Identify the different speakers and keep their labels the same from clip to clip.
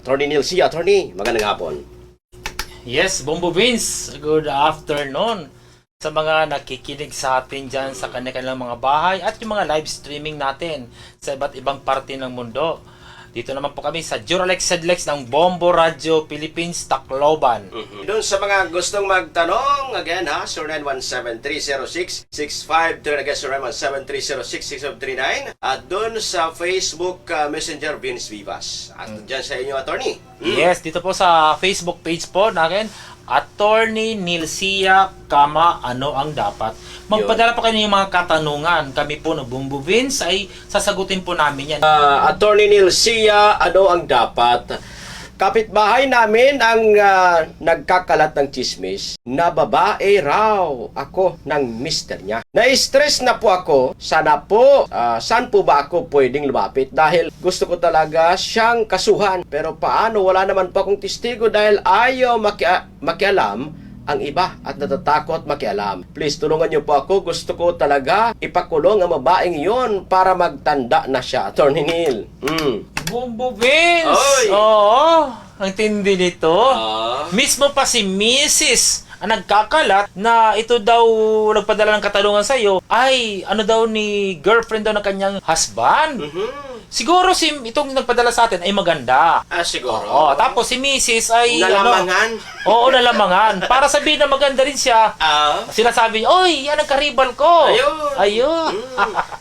Speaker 1: Attorney Neil C. Attorney, magandang hapon.
Speaker 2: Yes, Bombo Vince, good afternoon sa mga nakikinig sa atin dyan sa kanilang mga bahay at yung mga live streaming natin sa iba't ibang parte ng mundo. Dito naman po kami sa Duralex Sedlex ng Bombo Radio Philippines, Tacloban.
Speaker 1: Doon sa mga gustong magtanong, again ha, 0917-306-653, again 0917-306-639, at doon sa Facebook Messenger Vince Vivas. At dyan sa inyo, Attorney.
Speaker 2: Yes, dito po sa Facebook page po natin, Attorney Nilcia, ano ang dapat? Magpadala pa kayo ng mga katanungan. Kami po ng Bombo Vince ay sasagutin po namin yan.
Speaker 1: Attorney Neil C. Ano ang dapat? Kapitbahay namin ang nagkakalat ng chismis na babae raw ako ng mister niya. Na-stress na po ako. Sana po, saan po ba ako pwedeng lumapit? Dahil gusto ko talaga siyang kasuhan. Pero paano? Wala naman po akong testigo dahil ayaw makialam ang iba at natatakot makialam. Please, tulungan niyo po ako. Gusto ko talaga ipakulong ang babaeng iyon para magtanda na siya. Attorney Neil.
Speaker 2: Bombo Vince!
Speaker 1: Oy!
Speaker 2: Oo, ang tindi nito.
Speaker 1: Ah.
Speaker 2: Mismo pa si Mrs. ang nagkakalat na ito daw nagpadala ng katanungan sa iyo ay ano daw ni girlfriend daw ng kanyang husband. Siguro si itong nagpadala sa atin ay maganda.
Speaker 1: Siguro.
Speaker 2: Oo, tapos si Mrs. ay
Speaker 1: Nalamangan.
Speaker 2: Oo, nalamangan. Para sabihin na maganda rin siya. Sinasabi niya, "Oy, yan ang karibal ko." Ayun.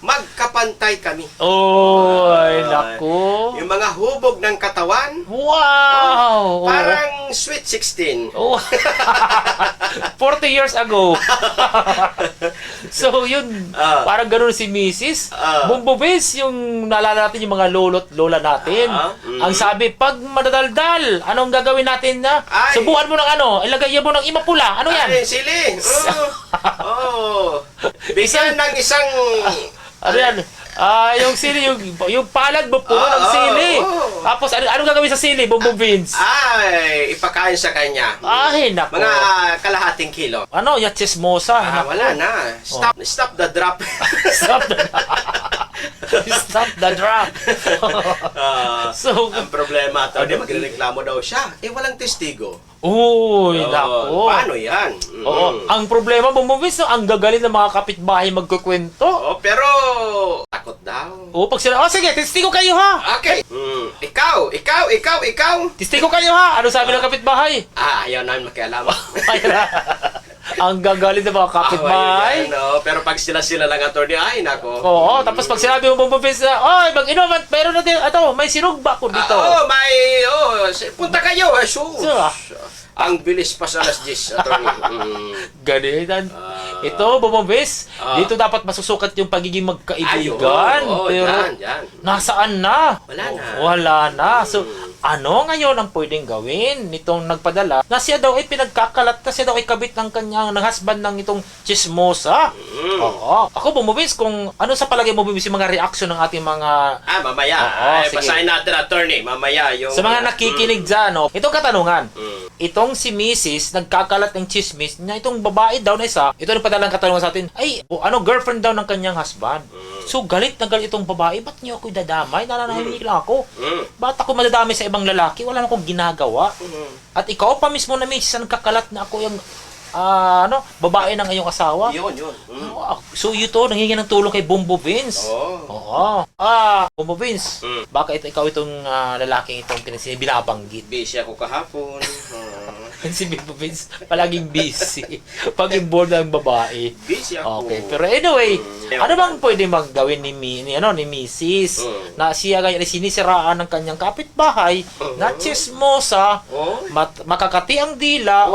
Speaker 1: Magkapantay kami.
Speaker 2: Oy, naku.
Speaker 1: Yung mga hubog ng katawan,
Speaker 2: Wow!
Speaker 1: parang Sweet 16.
Speaker 2: Oh. 40 years ago. So, yun. Parang ganun si Mrs. Bombo Vince, yung naalala natin yung mga lolo't lola natin. Ang sabi, pag madadaldal, anong gagawin natin na? Subukan mo ng ano, ilagay mo ng imapula. Ano yan?
Speaker 1: Sili. Bigyan ng isang...
Speaker 2: Ano yan? Yung sili, yung palad mo puno ng sili. Tapos, ano gagawin sa sili, Bombo Vince?
Speaker 1: Ipakain sa kanya.
Speaker 2: Ay, nako.
Speaker 1: Mga kalahating kilo.
Speaker 2: Ano, ya chismosa.
Speaker 1: Wala na. Stop the drop.
Speaker 2: Stop the Stop the drop. So,
Speaker 1: ang problema, magrereklamo daw siya. Walang testigo.
Speaker 2: uy, nako.
Speaker 1: Paano yan?
Speaker 2: Oo, ang problema, Bombo Vince, ang gagaling ng mga kapitbahay magkukwento.
Speaker 1: Pero takot daw.
Speaker 2: Pag sila, sige, testigo kayo ha.
Speaker 1: Okay. Ikaw.
Speaker 2: Testigo kayo ha. Ano sabi ng kapitbahay?
Speaker 1: Ayaw namin makialam.
Speaker 2: Ang gagaling ng mga kapitbahay.
Speaker 1: Pero pag sila lang, attorney, ay nako.
Speaker 2: Oo, tapos pag sinabi mo Bombo Vince na, oy, mag-inom, meron natin, may sinugba ko dito.
Speaker 1: Punta kayo.
Speaker 2: So,
Speaker 1: Ang bilis pa sa alas 10, attorney.
Speaker 2: Ganitan. Ito, Bombo Vince, dito dapat masusukat yung pagiging magkaibigan. Pero,
Speaker 1: yan.
Speaker 2: nasaan na?
Speaker 1: Wala na.
Speaker 2: So, ano ngayon ang pwedeng gawin nitong nagpadala na siya daw ay pinagkakalat na siya daw ay kabit ng kanyang husband ng itong chismosa? Oo. Ako, Bombo Vince, kung ano sa palagay mo, Bombo Vince, yung mga reaction ng ating mga...
Speaker 1: Mamaya. Basahin natin, attorney. Mamaya yung...
Speaker 2: Sa mga nakikinig dyan, itong katanungan. Itong si Mrs. nagkakalat ng chismis na itong babae daw na isa, ito nagpadala ng katanungan sa atin, ay, girlfriend daw ng kanyang husband. So, galit na galit itong babae, ba't niyo ako dadamay? Nananahimik lang ako. Ba't ako madadamay sa ibang lalaki? Wala na akong ginagawa. At ikaw pa mismo na Mrs. nagkakalat na ako yung babae ng iyong asawa.
Speaker 1: Yun.
Speaker 2: So, ito, nanghingi ng tulong kay Bombo Vince. Oo. Bombo Vince, baka ikaw itong lalaking itong binabanggit.
Speaker 1: Busy ako kahapon.
Speaker 2: Si Bombo Vince, palaging busy. Pag involved ang babae.
Speaker 1: Busy ako.
Speaker 2: Okay, pero anyway, ano bang pwede maggawin ni Mrs. Na siya ganyan sinisiraan ng kanyang kapitbahay, na chismosa, makakati ang dila,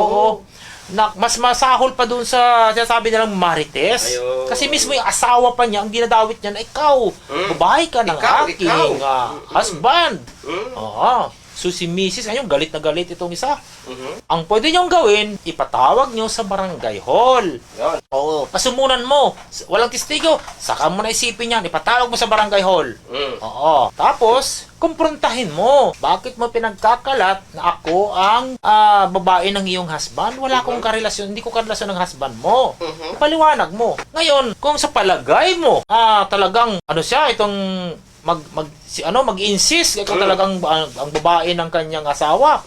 Speaker 2: na mas masahol pa dun sa sinasabi nilang marites. Kasi mismo yung asawa pa niya, ang dinadawit niya na ikaw, babae ka ng aking husband. So si Mrs. ngayon galit na galit itong isa. Ang pwede niyong gawin, ipatawag niyo sa barangay hall. Pasumunan mo, walang testigo, saka mo na isipin yan, ipatawag mo sa barangay hall. Tapos, kumprontahin mo. Bakit mo pinagkakalat na ako ang babae ng iyong husband? Wala akong karelasyon, hindi ko karelasyon ng husband mo. Paliwanag mo. Ngayon, kung sa palagay mo, talagang, siya, itong mag-insist ikaw talagang ang babae ng kanyang asawa.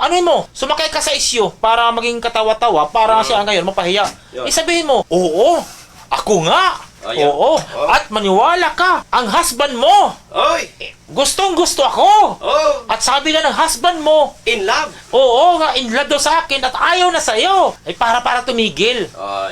Speaker 2: Ano mo? Sumakay ka sa isyu para maging katawa-tawa para siya ngayon mapahiya. Sabihin mo, oo, ako nga. Oo. At maniwala ka, ang husband mo. Gustong-gusto ako. At sabi na ng husband mo,
Speaker 1: In love.
Speaker 2: oo nga, in love daw sa akin at ayaw na sa'yo. Para tumigil.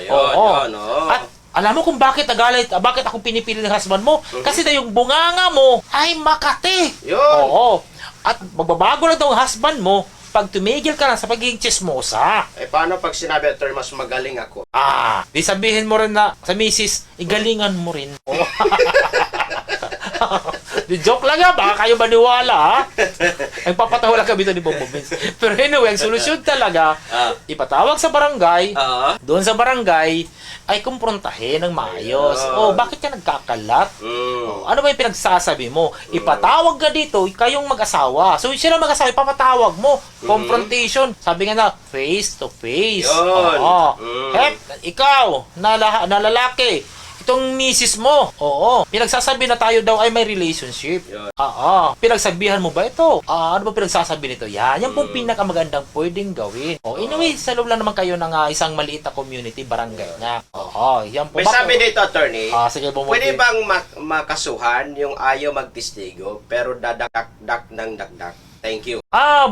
Speaker 1: Yun.
Speaker 2: At alam mo kung bakit nagalit, bakit ako pinipili ng husband mo? Kasi daw yung bunganga mo ay Makati.
Speaker 1: Yun.
Speaker 2: Oo. At magbabago na daw ang husband mo pag tumigil ka na sa pagiging chismosa.
Speaker 1: Paano pag sinabi, Attorney, mas magaling ako?
Speaker 2: Di sabihin mo rin na sa misis, igalingan mo rin. Di joke lang baka kayo maniwala ha. Nagpapatawa lang kami ito ni Bobo Vince. Pero anyway, ang solusyon talaga, ipatawag sa barangay, doon sa barangay, ay kumprontahin ng maayos. Bakit ka nagkakalat? Ano ba yung pinagsasabi mo? Ipatawag ka dito, kayong mag-asawa. So, sila mag-asawa, ipapatawag mo. Confrontation. Sabi nga na, face to face. Ikaw, na lalaki, itong misis mo, pinagsasabi na tayo daw ay may relationship. Pinagsabihan mo ba ito? Ano ba pinagsasabi nito? Yan pong pinakamagandang pwedeng gawin. Anyway, sa loob lang naman kayo ng isang maliit na community, barangay na. Yan po.
Speaker 1: May sabi dito, Attorney,
Speaker 2: sige,
Speaker 1: pwede bang makasuhan yung ayaw magtestigo pero dadakdak ng dakdak? Thank you.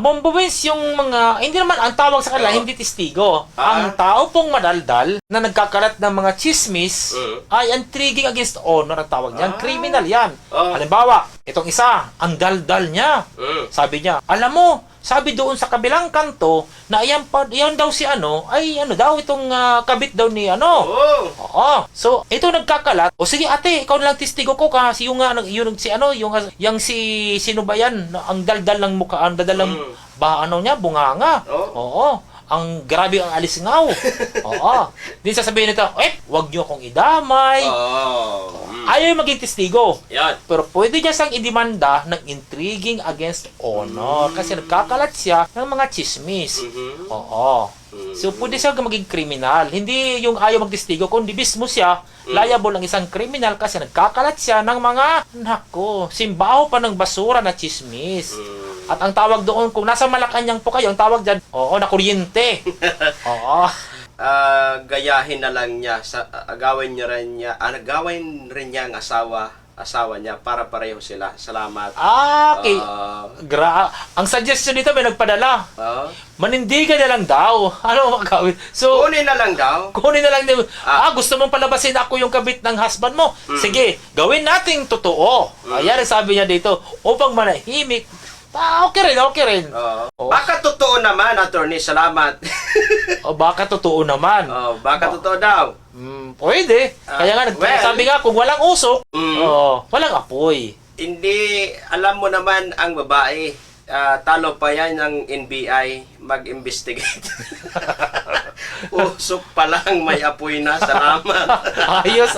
Speaker 2: Bombo Vince, yung mga, hindi naman, ang tawag sa kanila, hindi testigo. Ang tao pong madaldal na nagkakalat ng mga chismis ay intriguing against honor ang tawag niyan. Criminal yan. Halimbawa, itong isa, ang daldal niya. Sabi niya, alam mo, sabi doon sa kabilang kanto na yan daw si itong kabit daw ni So, ito nagkakalat. Sige ate, ikaw na lang testigo ko kasi yung sino ba yan? Ang daldal ng mukha, ang daldal ng bunganga. Ang grabe ang alisngaw. Din sasabihin nito, wag niyo akong idamay. Ayaw maging testigo. Pero pwede niya siyang idemanda ng intriguing against honor kasi nagkakalat siya ng mga chismis. So, pwede siya maging kriminal. Hindi yung ayaw magtestigo, kundi mismo siya liable ang isang kriminal kasi nagkakalat siya ng mga, simbaho pa ng basura na chismis. At ang tawag doon, kung nasa Malacanang po kayo, ang tawag dyan, na kuryente.
Speaker 1: Gayahin na lang niya, agawin rin niya ang asawa niya para pareho sila. Salamat.
Speaker 2: Okay. Ang suggestion nito may nagpadala. Manindigan na lang daw. Ano magagawin? So,
Speaker 1: kunin na lang daw.
Speaker 2: Gusto mong palabasin ako yung kabit ng husband mo? Sige, gawin nating totoo. Ayan ang sabi niya dito. Upang manahimik. Okay rin.
Speaker 1: Baka totoo naman, Attorney. Salamat.
Speaker 2: Baka totoo naman.
Speaker 1: Baka totoo daw.
Speaker 2: Pwede. Kaya nga, sabi nga, kung walang usok, walang apoy.
Speaker 1: Hindi, alam mo naman ang babae. Talo pa yan ng NBI mag-investigate. Usok pa lang, may apoy na. Salamat.
Speaker 2: Ayos.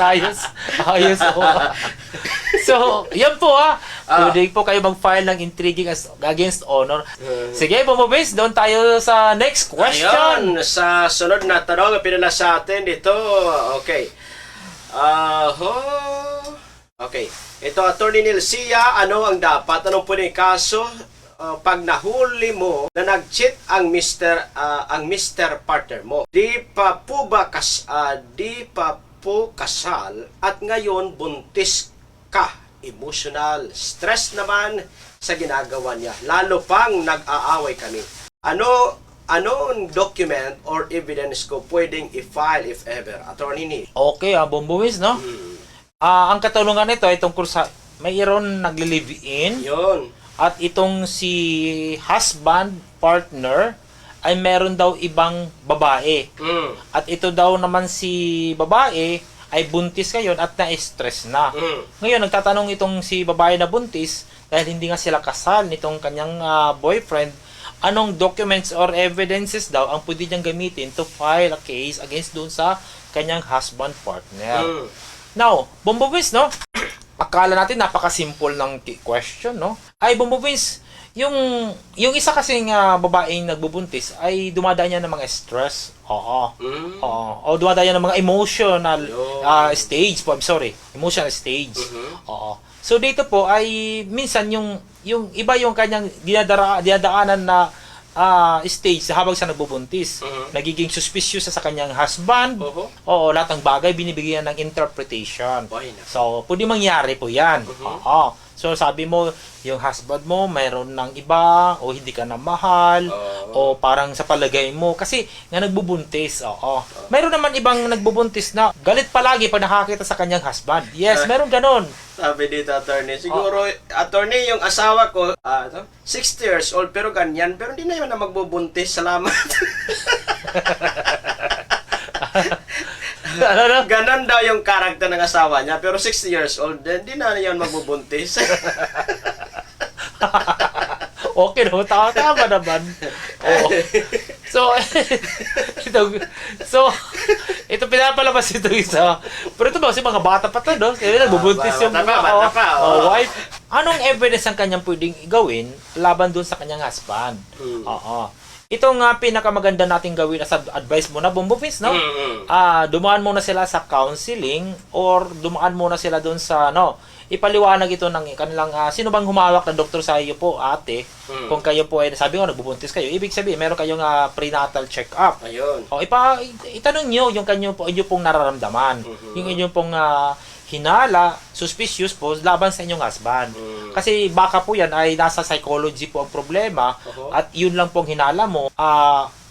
Speaker 2: So, yan po pwede po kayo mag-file ng intriguing against honor. Sige, Bobo Vince, doon tayo sa next question.
Speaker 1: Ayun, sa sunod na tanong na pinala sa atin dito. Okay. Okay. Ito, Attorney Nilcia, ano ang dapat? Anong pwedeng kaso pag nahuli mo na nag-cheat ang Mr. partner mo? Di pa po kasal at ngayon buntis ka. Emotional stress naman sa ginagawa niya. Lalo pang nag-aaway kami. Anong document or evidence ko pwedeng i-file if ever? Attorney Ni.
Speaker 2: Okay, Bombo Vince, no? Ang katanungan nito ay tungkol sa mayroon nagli-live-in.
Speaker 1: Yun.
Speaker 2: At itong si husband, partner, ay meron daw ibang babae. At ito daw naman si babae ay buntis ngayon at na-stress na. Ngayon, nagtatanong itong si babae na buntis, dahil hindi nga sila kasal nitong kanyang boyfriend, anong documents or evidences daw ang pwede niyang gamitin to file a case against doon sa kanyang husband, partner. Now, Bombo Vince, no? Akala natin napaka-simple ng question, no? Ay, Bombo Vince, yung isa kasing babaeng nagbubuntis ay dumadaan niya ng mga stress. O dumadaan niya ng mga emotional stage po. I'm sorry. Emotional stage. So dito po ay minsan yung iba yung kanyang dinadaanan na stage habang siya nagbubuntis. Nagiging suspicious sa kanyang husband. Oo, lahat ng bagay binibigyan ng interpretation. So, pwede mangyari po yan. Oo. So, sabi mo, yung husband mo, mayroon ng iba, o hindi ka na mahal, o parang sa palagay mo, kasi nga nagbubuntis. Oo. Mayroon naman ibang nagbubuntis na galit palagi pag nakakita sa kanyang husband. Yes, meron ganon.
Speaker 1: Sabi dito, attorney. Siguro, attorney, yung asawa ko, 60 years old, pero ganyan. Pero hindi na yun na magbubuntis. Salamat. Ganon daw yung karakter ng asawa niya. Pero 60 years old, hindi na yun magbubuntis.
Speaker 2: Okay no, tama naman. Oo. So, ito pinapalabas ito isa. Pero ito ba, kasi mga bata pa to, no? Kaya nagbubuntis yung
Speaker 1: bata pa.
Speaker 2: wife. Anong evidence ang kanyang pwedeng gawin laban dun sa kanyang husband? Oo. Ito nga pinakamaganda nating gawin as advice muna, Bumbufins, no? Dumaan muna sila sa counseling or dumaan muna sila doon sa, ipaliwanag ito ng kanilang, sino bang humawak na doktor sa iyo po, ate? Kung kayo po ay, sabi ko, nagbubuntis kayo, ibig sabihin, meron kayong prenatal check-up.
Speaker 1: Ayun.
Speaker 2: O, itanong nyo yung inyo pong nararamdaman. Yung inyong pong hinala, suspicious po, laban sa inyong husband. Kasi baka po yan ay nasa psychology po ang problema at yun lang pong hinala mo,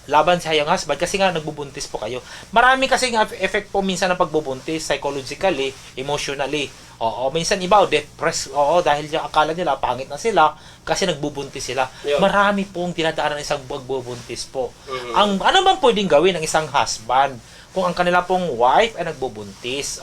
Speaker 2: laban sa iyong husband kasi nga nagbubuntis po kayo. Marami kasi effect po minsan ng pagbubuntis, psychologically, emotionally. Oo, minsan iba, depressed, dahil akala nila pangit na sila kasi nagbubuntis sila.
Speaker 1: Yun.
Speaker 2: Marami pong dinadaanan ng isang pagbubuntis po. Ano bang pwedeng gawin ng isang husband kung ang kanila pong wife ay nagbubuntis?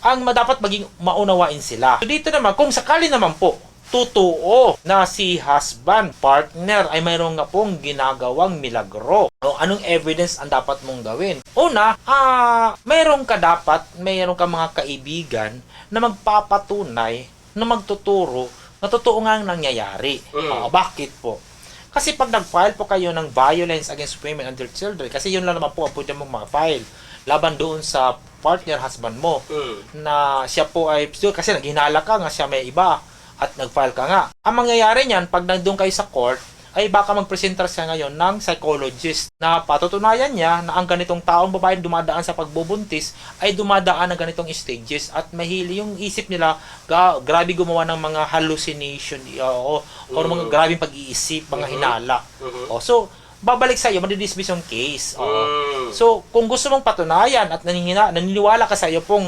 Speaker 2: Ang dapat maging maunawain sila. So dito naman, kung sakali naman po, totoo na si husband, partner, ay mayroon nga pong ginagawang milagro. Anong evidence ang dapat mong gawin? Una, mayroon ka mga kaibigan na magpapatunay, na magtuturo, na totoo nga ang nangyayari. Bakit po? Kasi pag nag-file po kayo ng violence against women and their children, kasi yun lang naman po ang pwede mong ma-file laban doon sa partner, husband mo, na siya po ay, kasi naghinala ka nga siya may iba, at nag-file ka nga. Ang mangyayari niyan, pag nandun kayo sa court, ay baka mag-presenter siya ngayon ng psychologist na patutunayan niya na ang ganitong taong babae dumadaan sa pagbubuntis ay dumadaan ng ganitong stages at mahili yung isip nila grabe gumawa ng mga hallucination o mga grabing pag-iisip, mga hinala. So, babalik sa iyo, madidismiss yung case. So, kung gusto mong patunayan at naniniwala ka sa iyo pong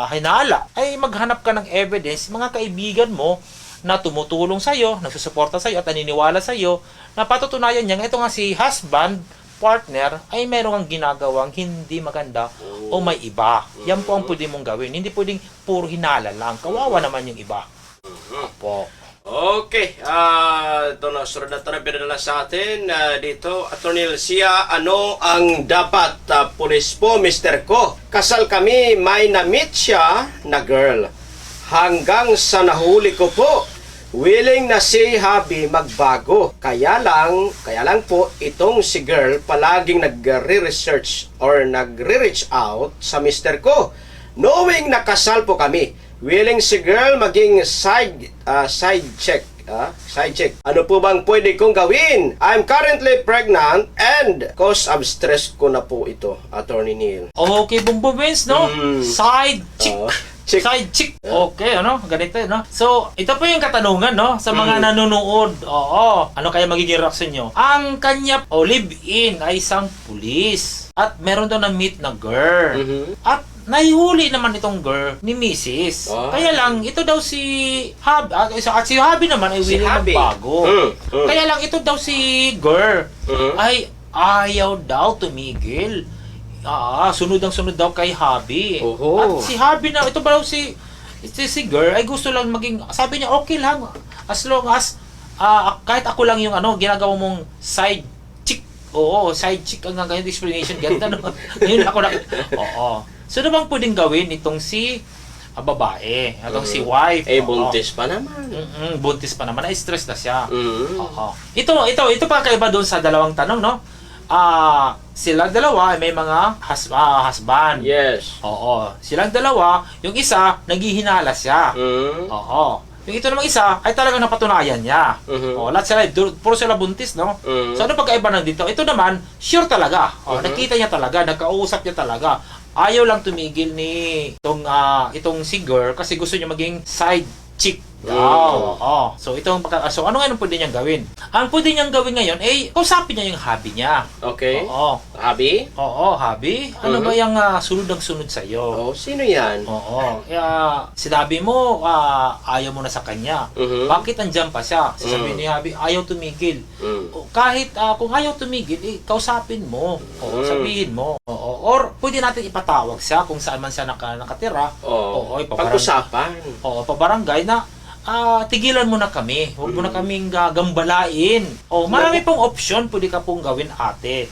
Speaker 2: hinala, ay maghanap ka ng evidence, mga kaibigan mo na tumutulong sa iyo, nagsusuporta sa iyo at naniniwala sa iyo na patutunayan niya ito nga si husband, partner, ay meron kang ginagawang hindi maganda o may iba. Yan po ang pwede mong gawin. Hindi pwedeng puro hinala lang. Kawawa naman yung iba. Po.
Speaker 1: Okay, ito na, sunod na ito na pinadala sa atin dito. Attorney Lucia, ano ang dapat pulis po, Mr. Ko? Kasal kami, may na-meet siya na girl. Hanggang sa nahuli ko po, willing na si hubby magbago. Kaya lang po, itong si girl palaging nagre-research or nagre-reach out sa Mr. Ko. Knowing na kasal po kami, willing si girl maging side check. Ano po bang pwede kong gawin? I'm currently pregnant and cause of stress ko na po ito, Attorney Neil.
Speaker 2: Okay, Bumbumins, no? Side chick.
Speaker 1: Side
Speaker 2: chick. Okay, ganito, no? So, ito po yung katanungan, no? Sa mga nanonood. Ano kaya magiging reaction nyo? Ang kanya, live-in ay isang pulis. At meron daw na-meet na girl. At nahihuli naman itong girl ni Mrs. Kaya lang, ito daw si Hub, at si Hubby naman ay willing magbago. Kaya lang, ito daw si girl ay ayaw daw tumigil. Sunod daw kay Hubby. At si Hubby na, ito ba daw si girl ay gusto lang maging, sabi niya, okay lang. As long as, kahit ako lang yung ginagawa mong side chick. Side chick ang ganyan explanation. Ganda naman. Ngayon ako na, So, ano bang pwedeng gawin itong si babae? Itong si wife?
Speaker 1: Buntis pa naman.
Speaker 2: Buntis pa naman. Na-stress na siya. Ito pa kaiba doon sa dalawang tanong, no? silang dalawa ay may mga husband.
Speaker 1: Yes.
Speaker 2: Oo. Silang dalawa, yung isa, naghihinala siya. Oo. Yung ito namang isa, ay talagang napatunayan niya. Oo, lahat sila, puro sila buntis, no? So, ano pagkaiba ng dito? Ito naman, sure talaga. Nakita niya talaga, nagkausap niya talaga. Ayaw lang tumigil ni itong si girl kasi gusto niya maging side chick daw. Oo. So, so, ano nga pwede niyang gawin? Ang pwede niyang gawin ngayon, kausapin niya yung hobby niya.
Speaker 1: Okay.
Speaker 2: Oo.
Speaker 1: Hobby?
Speaker 2: Oo, hobby. Ano ba yung sunod ang sunod sa'yo?
Speaker 1: Oh, sino yan?
Speaker 2: Oo. Kaya, sinabi mo, ayaw mo na sa kanya. Bakit andyan pa siya? Sasabihin ni Habi, ayaw tumigil. O, kahit kung ayaw tumigil, kausapin mo. Oo, sabihin mo. Oo. Or, pwede natin ipatawag siya kung saan man siya nakatira.
Speaker 1: Oo.
Speaker 2: Ipabarangay.
Speaker 1: Pag-usapan.
Speaker 2: Oo, pabarangay na, tigilan mo na kami. Huwag mo na kaming gagambalain. Marami pong option pwede ka pong gawin, ate.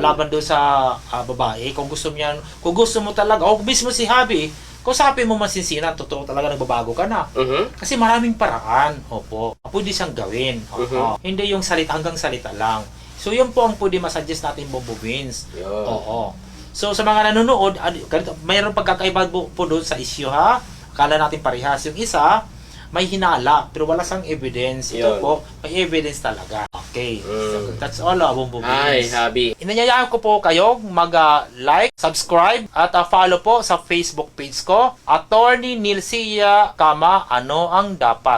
Speaker 2: Laban doon sa babae. Kung gusto mo talaga, mismo si Habi, kausapin mo masinsinan, totoo talaga nagbabago ka na. Kasi maraming paraan. Opo. Pwede siyang gawin. Hindi yung hanggang salita lang. So, yun po ang pwede masuggest natin, Bobo Wins. Oo. So, sa mga nanonood, mayroong pagkakaiba po doon sa issue, ha? Akala natin parehas. Yung isa, may hinala, pero wala sang evidence. Ito po, may evidence talaga. Okay. So, that's all, Bobo Wins.
Speaker 1: Hi, Habi.
Speaker 2: Inanyayaan ko po kayo mag-like, subscribe, at follow po sa Facebook page ko, Attorney Nilcia, ano ang dapat.